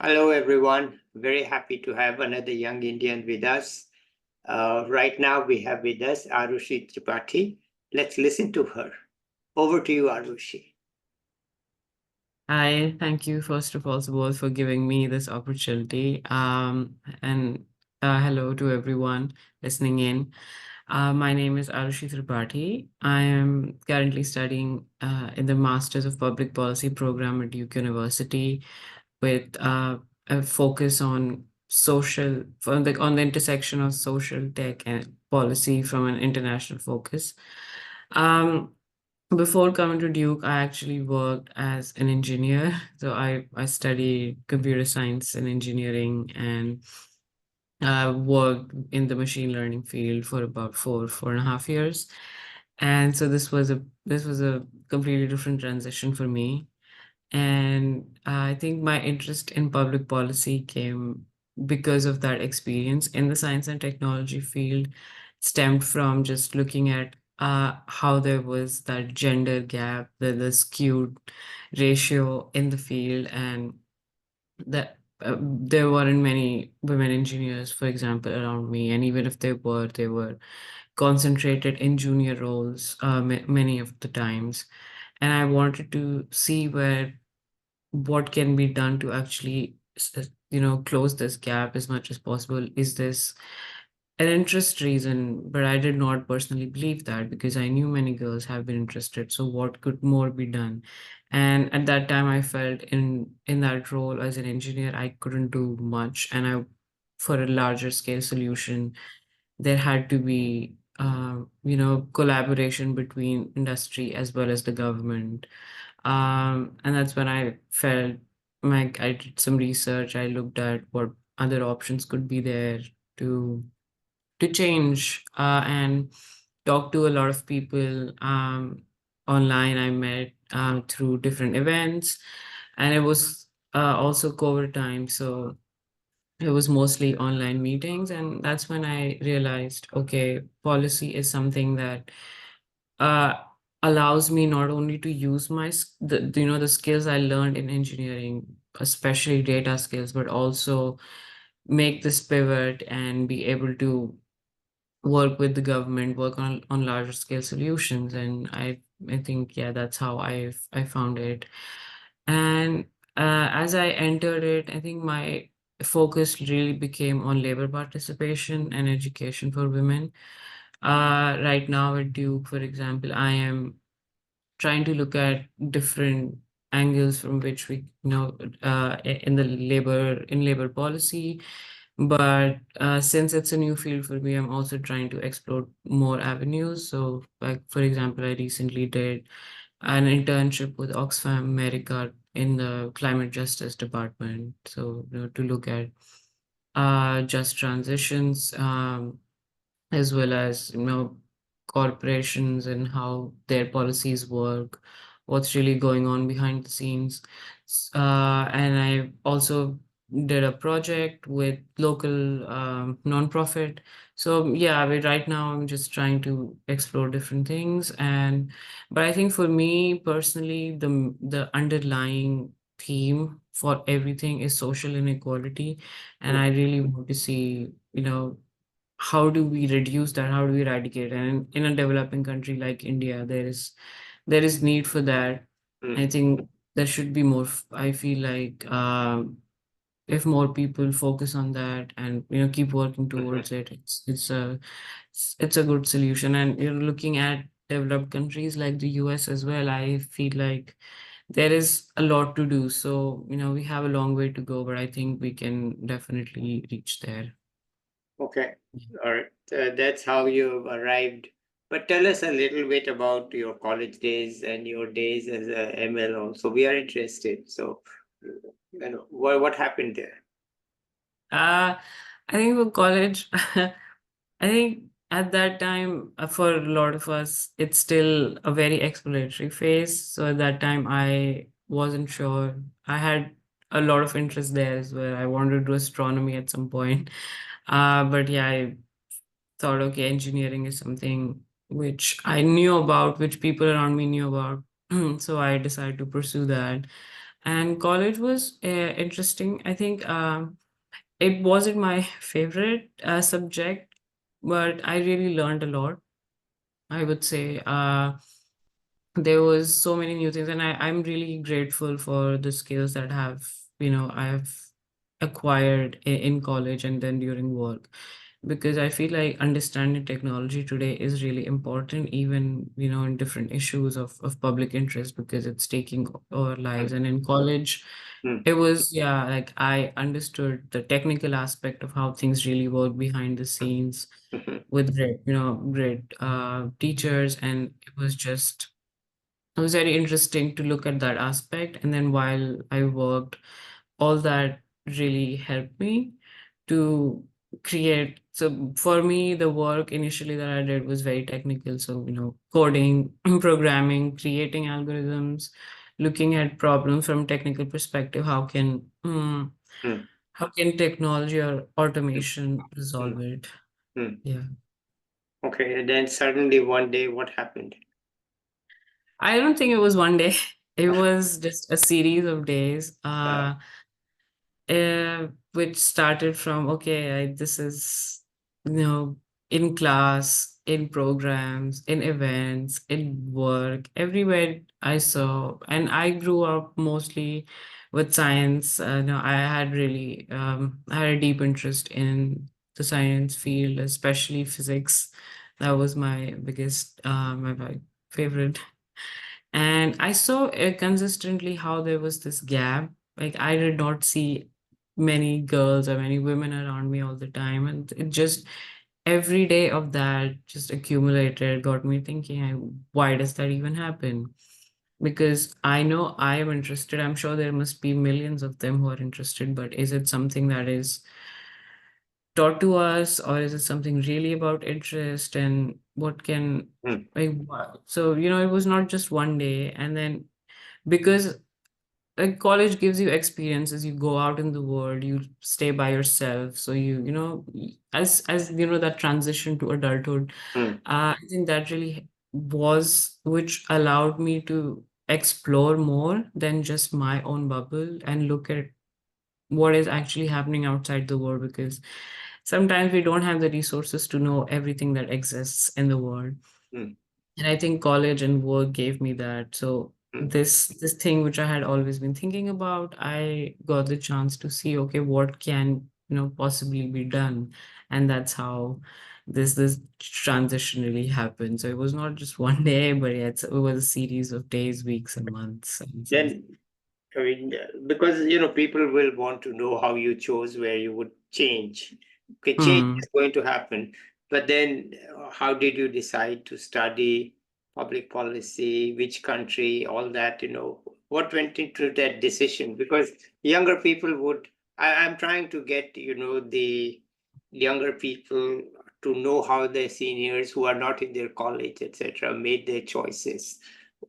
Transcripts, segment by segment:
Hello, everyone. Very happy to have another young Indian with us. Right now, we have with us Aarushi Tripathi. Let's listen to her. Over to you, Aarushi. Hi, thank you first of all, Subodh, for giving me this opportunity. And hello to everyone listening in. My name is Aarushi Tripathi. I am currently studying in the Masters of Public Policy program at Duke University with a focus on on the intersection of social tech and policy from an international focus. Um, Before coming to Duke, I actually worked as an engineer. So I studied computer science and engineering and worked in the machine learning field for about 4.5 years. And so this was a completely different transition for me. And I think my interest in public policy came because of that experience in the science and technology field, stemmed from just looking at how there was that gender gap, the skewed ratio in the field, and that there weren't many women engineers, for example, around me. And even if they were concentrated in junior roles many of the times. And I wanted to see what can be done to actually close this gap as much as possible. Is this an interest reason? But I did not personally believe that, because I knew many girls have been interested, so what could more be done? And at that time I felt in that role as an engineer I couldn't do much, and I for a larger scale solution there had to be collaboration between industry as well as the government. And that's when I felt like I did some research. I looked at what other options could be there to change, and talk to a lot of people online. I met through different events, and it was also COVID time, so it was mostly online meetings. And that's when I realized, okay, policy is something that uh, allows me not only to use the skills I learned in engineering, especially data skills, but also make this pivot and be able to work with the government, work on larger scale solutions. And I think, yeah, that's how I found it. And as I entered it, I think my focus really became on labor participation and education for women. Right now at Duke, for example, I am trying to look at different angles from which we in the labor policy. But since it's a new field for me, I'm also trying to explore more avenues. So, like, for example, I recently did an internship with Oxfam America in the climate justice department. So, to look at just transitions, as well as corporations and how their policies work, what's really going on behind the scenes. And I also did a project with local nonprofit. So yeah, right now I'm just trying to explore different things. And but I think for me personally, the underlying theme for everything is social inequality. And I really want to see, how do we reduce that? How do we eradicate? And in a developing country like India, there is need for that. I think there should be more. I feel like if more people focus on that and keep working towards it, it's a good solution. And looking at developed countries like the US as well, I feel like there is a lot to do. So we have a long way to go, but I think we can definitely reach there. Okay. All right. That's how you arrived. But tell us a little bit about your college days and your days as a ML also. We are interested. So, what happened there? Uh, I think for college, I think at that time, for a lot of us, it's still a very exploratory phase. So at that time, I wasn't sure. I had a lot of interest there as well. I wanted to do astronomy at some point. But yeah, I thought, okay, engineering is something which I knew about, which people around me knew about. So I decided to pursue that. And college was interesting. I think it wasn't my favorite subject, but I really learned a lot. I would say there was so many new things, and I'm really grateful for the skills that I have acquired in college and then during work, because I feel like understanding technology today is really important, even in different issues of public interest, because it's taking our lives. Mm, And in college, mm, it was, yeah, like I understood the technical aspect of how things really work behind the scenes mhm, with great teachers, and it was very interesting to look at that aspect. And then while I worked, all that really helped me to create. So for me, the work initially that I did was very technical. So, coding, programming, creating algorithms, looking at problems from technical perspective. mm, How can technology or mm, automation mm, resolve it? mm. Yeah. Okay, and then suddenly one day, what happened? I don't think it was one day. It was just a series of days. Uh, Which started from, okay, this is, in class, in programs, in events, in work, everywhere I saw. And I grew up mostly with science. I had a deep interest in the science field, especially physics. That was my biggest, my favorite. And I saw consistently how there was this gap. Like I did not see many girls or many women around me all the time. And it just, every day of that just accumulated, got me thinking, why does that even happen? Because I know I am interested. I'm sure there must be millions of them who are interested, but is it something that is taught to us, or is it something really about interest? And what can, mm, so, it was not just one day. And then, because like college gives you experiences, you go out in the world, you stay by yourself, so as that transition to adulthood, mm, I think that really was which allowed me to explore more than just my own bubble and look at what is actually happening outside the world, because sometimes we don't have the resources to know everything that exists in the world. mm, And I think college and work gave me that. So mm. this thing which I had always been thinking about, I got the chance to see, okay, what can, possibly be done. And that's how this transition really happened. So it was not just one day, but yeah, it was a series of days, weeks, and months, I would say. Then, I mean, because people will want to know how you chose where you would change. Okay, change Hmm. is going to happen, but then how did you decide to study public policy, which country, all that, what went into that decision? Because younger people would, I'm trying to get, the younger people to know how their seniors who are not in their college, etc., made their choices,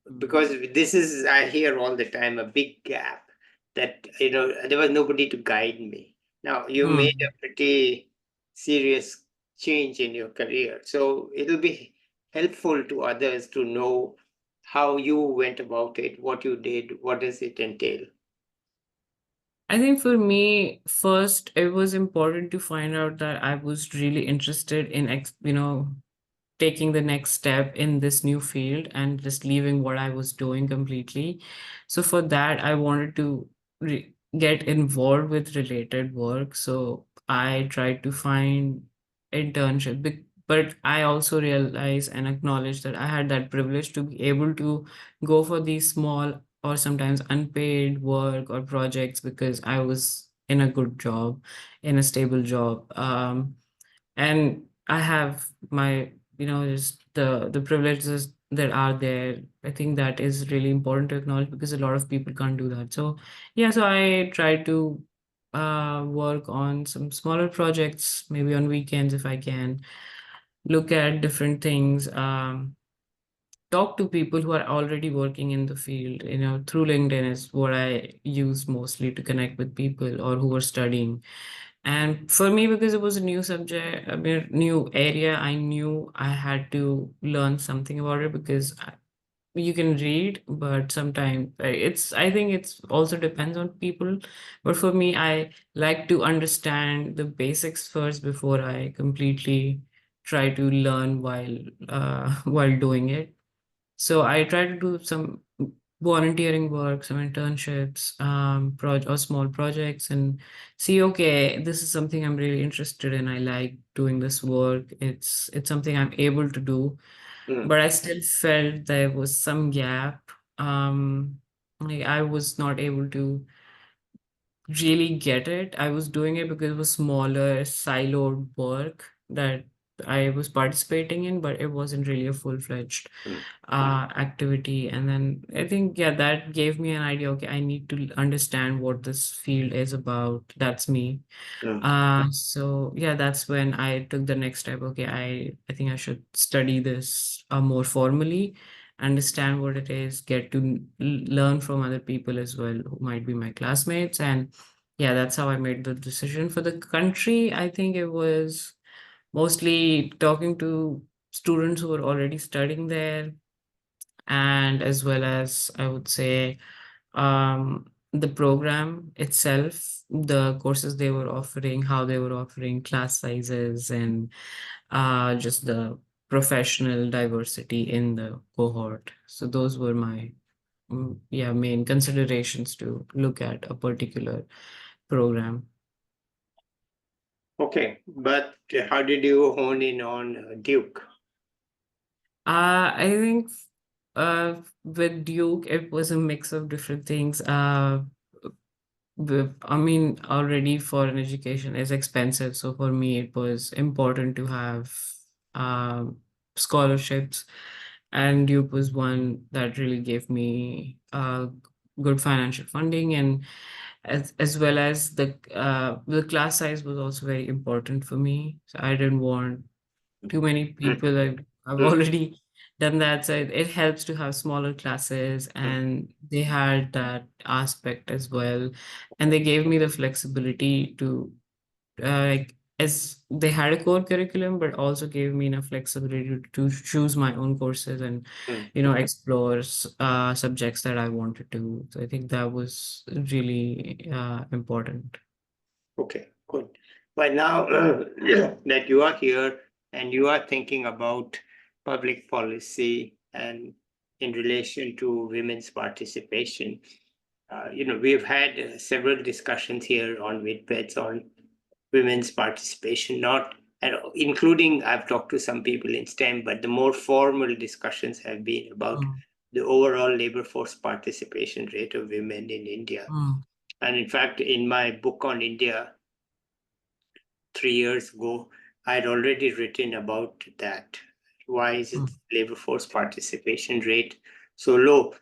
Hmm. because this is, I hear all the time, a big gap that there was nobody to guide me. Now you made Hmm. a pretty serious change in your career, so it'll be helpful to others to know how you went about it, what you did, what does it entail. I think for me, first, it was important to find out that I was really interested in, taking the next step in this new field and just leaving what I was doing completely. So for that, I wanted to get involved with related work. So I tried to find internship, but I also realized and acknowledged that I had that privilege to be able to go for these small or sometimes unpaid work or projects because I was in a good job, in a stable job. And I have my, just the privileges that are there. I think that is really important to acknowledge because a lot of people can't do that. So yeah, so I try to work on some smaller projects, maybe on weekends if I can, look at different things, talk to people who are already working in the field. Through LinkedIn is what I use mostly to connect with people or who are studying. And for me, because it was a new subject, I mean, new area, I knew I had to learn something about it because you can read, but sometimes I think it's also depends on people. But for me, I like to understand the basics first before I completely try to learn while while doing it. So I try to do some volunteering work, some internships, or small projects, and see, okay, this is something I'm really interested in. I like doing this work. It's something I'm able to do, Mm, but I still felt there was some gap. Like I was not able to really get it. I was doing it because it was smaller, siloed work that I was participating in, but it wasn't really a full-fledged mm, activity. And then I think, yeah, that gave me an idea. Okay, I need to understand what this field is about. That's me. mm, So yeah, that's when I took the next step. Okay, I think I should study this more formally, understand what it is, get to learn from other people as well who might be my classmates. And yeah, that's how I made the decision. For the country, I think it was mostly talking to students who were already studying there, and as well as I would say the program itself, the courses they were offering, how they were offering, class sizes, and just the professional diversity in the cohort. So those were my yeah, main considerations to look at a particular program. okay, but how did you hone in on Duke? I think with Duke, it was a mix of different things. I mean, already foreign education is expensive, so for me, it was important to have um, scholarships, and Duke was one that really gave me good financial funding, and as well as the class size was also very important for me. So I didn't want too many Mm, people. I've mm, already done that. So it helps to have smaller classes, mm, and they had that aspect as well. And they gave me the flexibility to, like, as they had a core curriculum, but also gave me enough flexibility to choose my own courses and, mm. explore subjects that I wanted to. So I think that was really important. Okay, good. But now that you are here and you are thinking about public policy and in relation to women's participation, we've had several discussions here on Vidpeds on women's participation, not and including I've talked to some people in STEM, but the more formal discussions have been about Mm, the overall labor force participation rate of women in India. mm, And in fact, in my book on India, 3 years ago, I had already written about that. Why is mm, it labor force participation rate so low?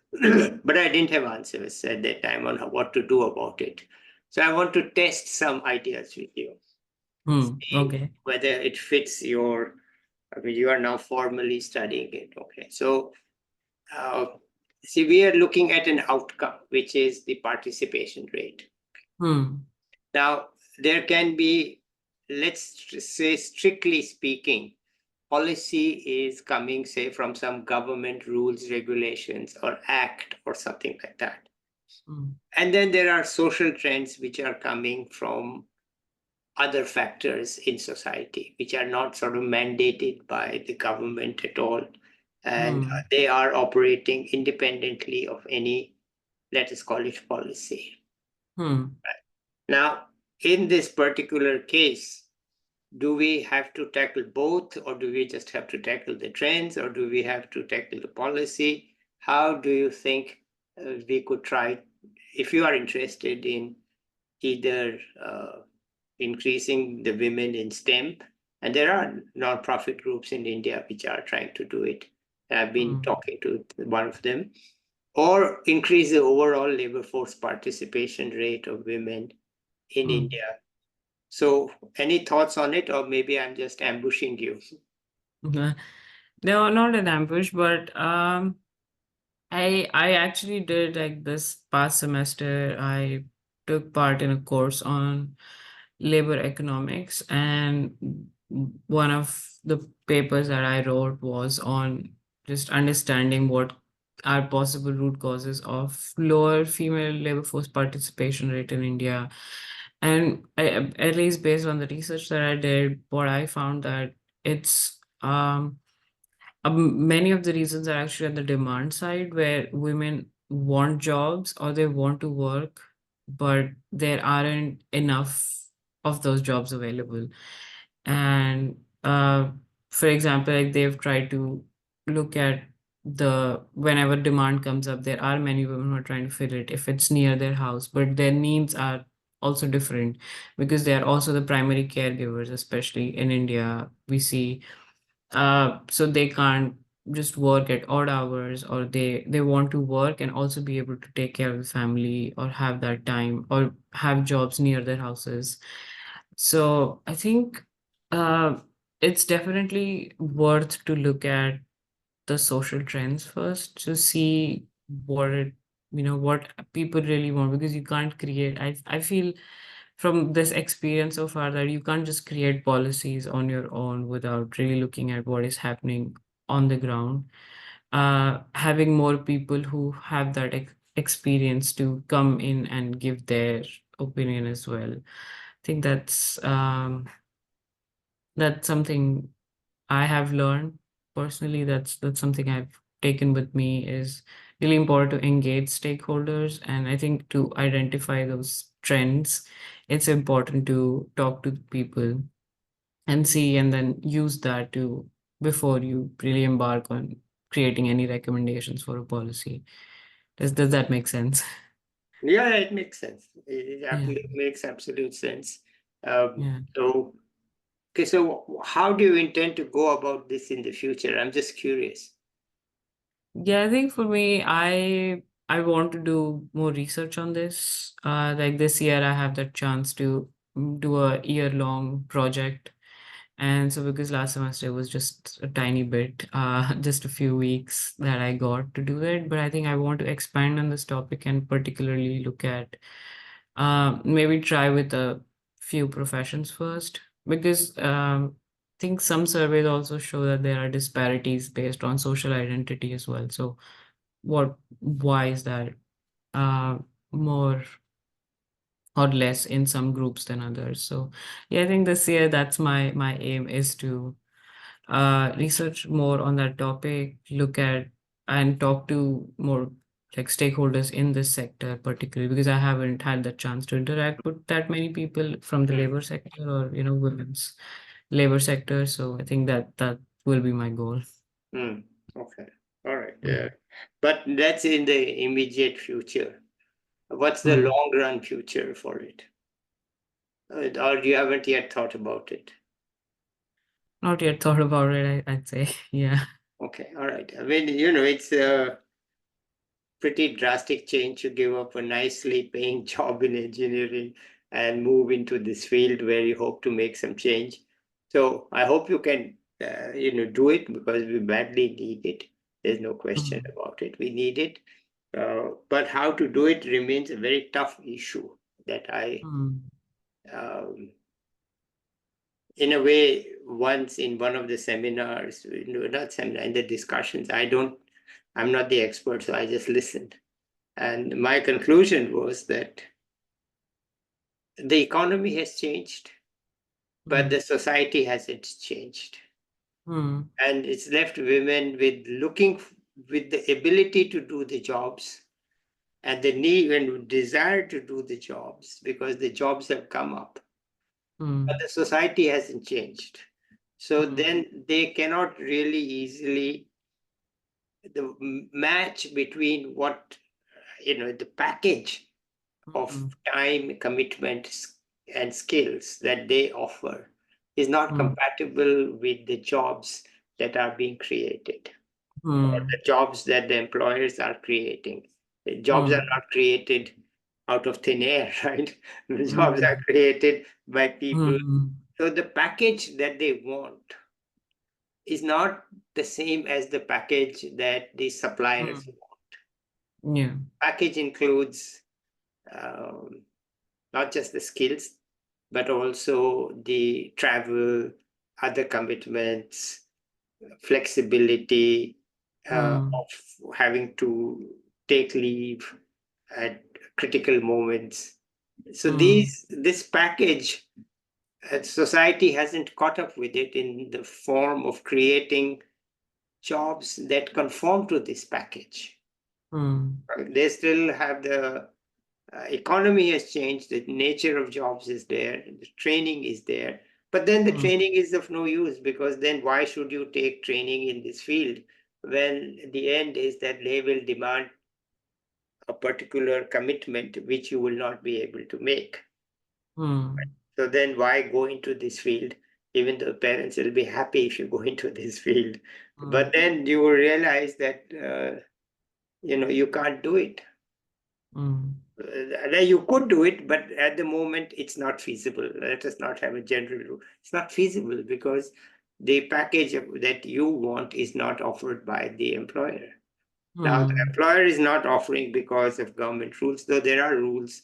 But I didn't have answers at that time on what to do about it. So I want to test some ideas with you, see okay. whether it fits your. I mean, you are now formally studying it. Okay, so uh, see, we are looking at an outcome, which is the participation rate. Hmm. Now, there can be, let's say, strictly speaking, policy is coming, say, from some government rules, regulations, or act, or something like that. Mm, And then there are social trends which are coming from other factors in society, which are not sort of mandated by the government at all. And mm, they are operating independently of any, let us call it, policy. mm, Now, in this particular case, do we have to tackle both, or do we just have to tackle the trends, or do we have to tackle the policy? How do you think we could try, if you are interested in either increasing the women in STEM, and there are non-profit groups in India which are trying to do it. I've been mm, talking to one of them, or increase the overall labor force participation rate of women in mm. India. So, any thoughts on it, or maybe I'm just ambushing you? Uh, No, not an ambush, but I actually did, like, this past semester. I took part in a course on labor economics, and one of the papers that I wrote was on just understanding what are possible root causes of lower female labor force participation rate in India. And at least based on the research that I did, what I found that it's many of the reasons are actually on the demand side, where women want jobs or they want to work, but there aren't enough of those jobs available. And for example, like they've tried to look at the whenever demand comes up, there are many women who are trying to fill it if it's near their house, but their needs are also different because they are also the primary caregivers, especially in India. We see so they can't just work at odd hours, or they want to work and also be able to take care of the family or have that time or have jobs near their houses. So I think uh, it's definitely worth to look at the social trends first to see what it what people really want, because you can't create I feel from this experience so far that you can't just create policies on your own without really looking at what is happening on the ground. Having more people who have that experience to come in and give their opinion as well. I think that's something I have learned personally. That's something I've taken with me, is really important to engage stakeholders. And I think to identify those trends, it's important to talk to people and see, and then use that to before you really embark on creating any recommendations for a policy. Does that make sense? Yeah, it makes sense. It Yeah, absolutely makes absolute sense. yeah. So, okay, so how do you intend to go about this in the future? I'm just curious. Yeah, I think for me, I want to do more research on this. Like this year, I have the chance to do a year-long project. And so because last semester it was just a tiny bit, just a few weeks that I got to do it. But I think I want to expand on this topic and particularly look at maybe try with a few professions first, because I think some surveys also show that there are disparities based on social identity as well. So why is that uh, more or less in some groups than others? So yeah, I think this year that's my aim, is to research more on that topic, look at and talk to more like stakeholders in this sector, particularly because I haven't had the chance to interact with that many people from the Hmm. labor sector, or women's labor sector. So I think that will be my goal. Hmm. Okay. All right. Mm. But that's in the immediate future. What's the Mm. long run future for it? Or you haven't yet thought about it? Not yet thought about it, I'd say. Yeah. Okay. All right. I mean, it's pretty drastic change to give up a nicely paying job in engineering and move into this field where you hope to make some change. So I hope you can, do it, because we badly need it. There's no question Mm. about it. We need it. But how to do it remains a very tough issue that Mm. um, in a way, once in one of the seminars, not seminar, in the discussions, I'm not the expert, so I just listened. And my conclusion was that the economy has changed, but the Mm. society hasn't changed. Mm. And it's left women with the ability to do the jobs and the need and desire to do the jobs because the jobs have come up. But Mm. the society hasn't changed. So Mm. then they cannot really easily the match between what the package of Mm. time, commitment, and skills that they offer is not Mm. compatible with the jobs that are being created, or Mm. the jobs that the employers are creating. The jobs are Mm. not created out of thin air, right? The jobs are Mm. created by people. Mm. So the package that they want is not the same as the package that the suppliers Mm. want. Yeah. Package includes um, not just the skills, but also the travel, other commitments, flexibility, Mm. of having to take leave at critical moments. So Mm. this package, society hasn't caught up with it in the form of creating jobs that conform to this package. Mm. They still have the economy has changed, the nature of jobs is there, the training is there, but then the Mm. training is of no use, because then why should you take training in this field when the end is that they will demand a particular commitment which you will not be able to make. Mm. So then why go into this field? Even though parents will be happy if you go into this field, but Mm. then you will realize that you can't do it. Mm. You could do it, but at the moment it's not feasible. Let us not have a general rule. It's not feasible because the package that you want is not offered by the employer. Now, the Mm. employer is not offering because of government rules, though there are rules.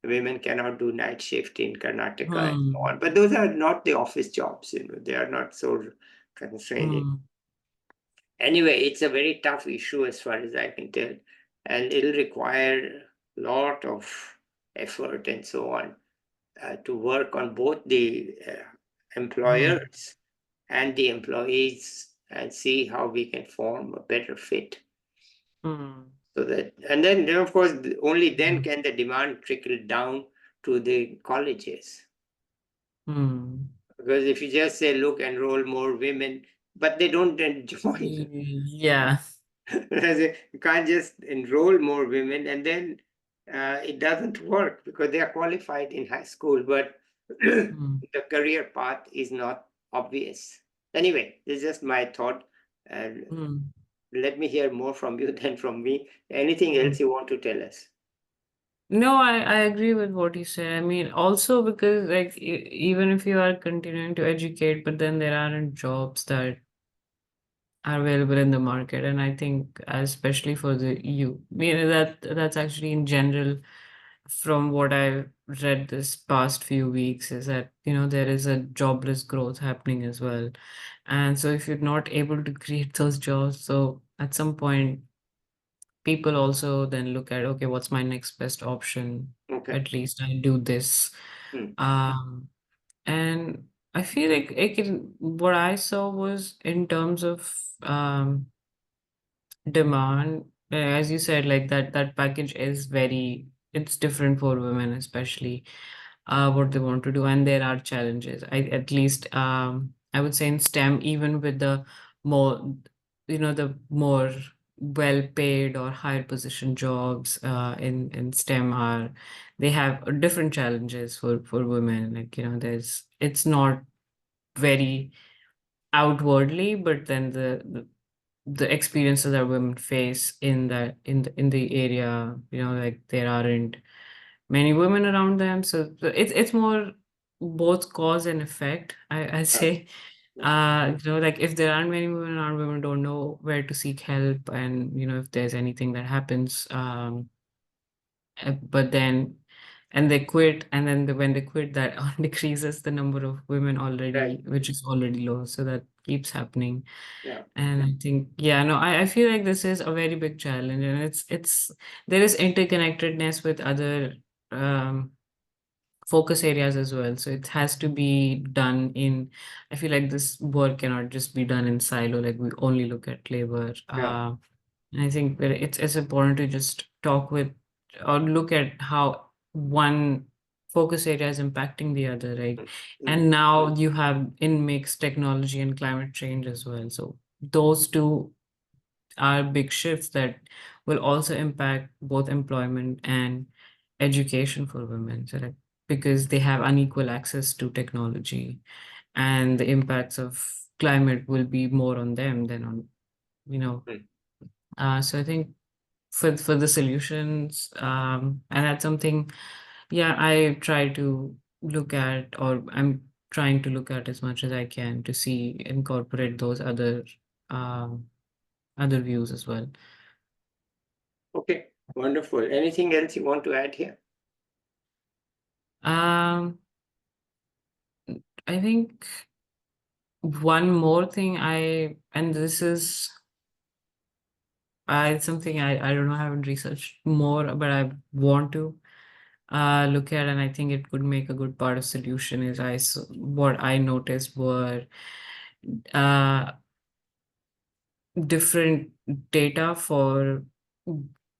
Women cannot do night shift in Karnataka and so Mm. on. But those are not the office jobs. They are not so constraining. Mm. Anyway, it's a very tough issue as far as I can tell, and it'll require a lot of effort and so on to work on both the Mm. employers and the employees and see how we can form a better fit. Mm. So that, and then of course, only then Mm. can the demand trickle down to the colleges. Mm. Because if you just say, look, enroll more women, but they don't then join. Yeah. You can't just enroll more women and then it doesn't work because they are qualified in high school, but the Mm. career path is not obvious. Anyway, this is just my thought. And Mm. let me hear more from you than from me. Anything Mm. else you want to tell us? No, I agree with what you said. I mean, also because like even if you are continuing to educate, but then there aren't jobs that are available in the market, and I think especially for the youth, that's actually in general from what I've read this past few weeks is that there is a jobless growth happening as well, and so if you're not able to create those jobs, so at some point people also then look at, okay, what's my next best option? Okay. At least I do this. Hmm. Um, and I feel like what I saw was in terms of demand, as you said, like that package is it's different for women, especially what they want to do, and there are challenges. At least I would say in STEM, even with the more the more well paid or higher position jobs in STEM are they have different challenges for women. Like it's not very outwardly, but then the experiences that women face in the area, like there aren't many women around them, so it's more both cause and effect, I Uh, say. yeah. Like if there aren't many women around, women don't know where to seek help, and if there's anything that happens, but then and they quit, and then when they quit, that decreases the number of women Right. already, which is already low, so that keeps happening. Yeah. And I think, yeah, no, I feel like this is a very big challenge, and it's there is interconnectedness with other um, focus areas as well. So it has to be done in. I feel like this work cannot just be done in silo. Like we only look at labor. Yeah. And I think that it's important to just talk with or look at how one focus area is impacting the other, right? Mm. And now you have in mix technology and climate change as well. So those two are big shifts that will also impact both employment and education for women. So like, because they have unequal access to technology, and the impacts of climate will be more on them than on you know Mm. so I think for the solutions, and that's something, yeah, I try to look at, or I'm trying to look at as much as I can to see incorporate those um, other views as well. Okay. Wonderful. Anything else you want to add here? Um, I think one more thing and this is It's something I don't know, I haven't researched more, but I want to look at, and I think it could make a good part of solution. Is what I noticed were uh, different data for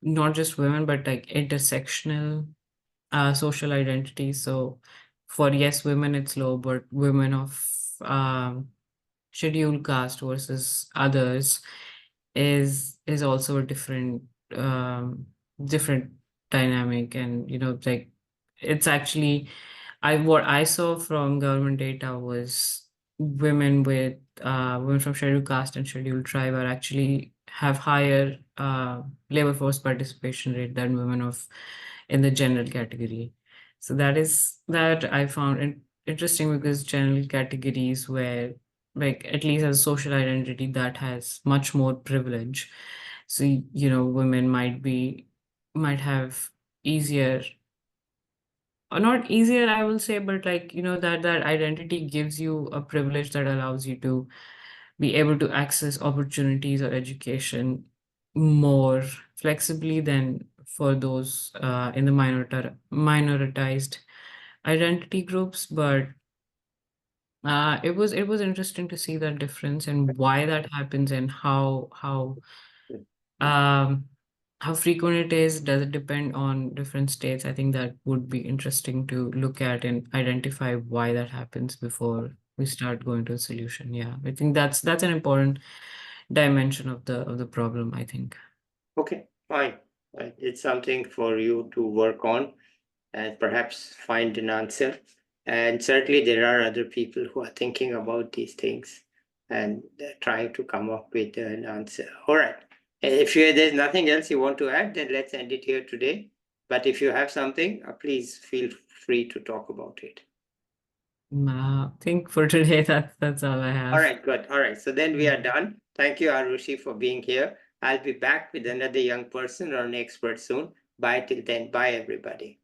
not just women, but like intersectional social identity. So for yes, women it's low, but women of scheduled caste versus others is also a um, different dynamic. And like it's actually what I saw from government data was women from scheduled caste and scheduled tribe are actually have higher labor force participation rate than women of in the general category. So that I found interesting, because general categories where, like, at least as a social identity, that has much more privilege. So women might have easier, or not easier, I will say, but like that identity gives you a privilege that allows you to be able to access opportunities or education more flexibly than for those in the minoritized identity groups. But it was interesting to see that difference and why that happens, and um how frequent it is. Does it depend on different states? I think that would be interesting to look at and identify why that happens before we start going to a solution. Yeah, I think that's an important dimension of the problem, I think. Okay, fine. Right. It's something for you to work on and perhaps find an answer. And certainly there are other people who are thinking about these things and trying to come up with an answer. All right. If there's nothing else you want to add, then let's end it here today. But if you have something, please feel free to talk about it. I think for today that's all I All have. right, good. All right. So then we are done. Thank you, Aarushi, for being here. I'll be back with another young person or an expert soon. Bye till then. Bye, everybody.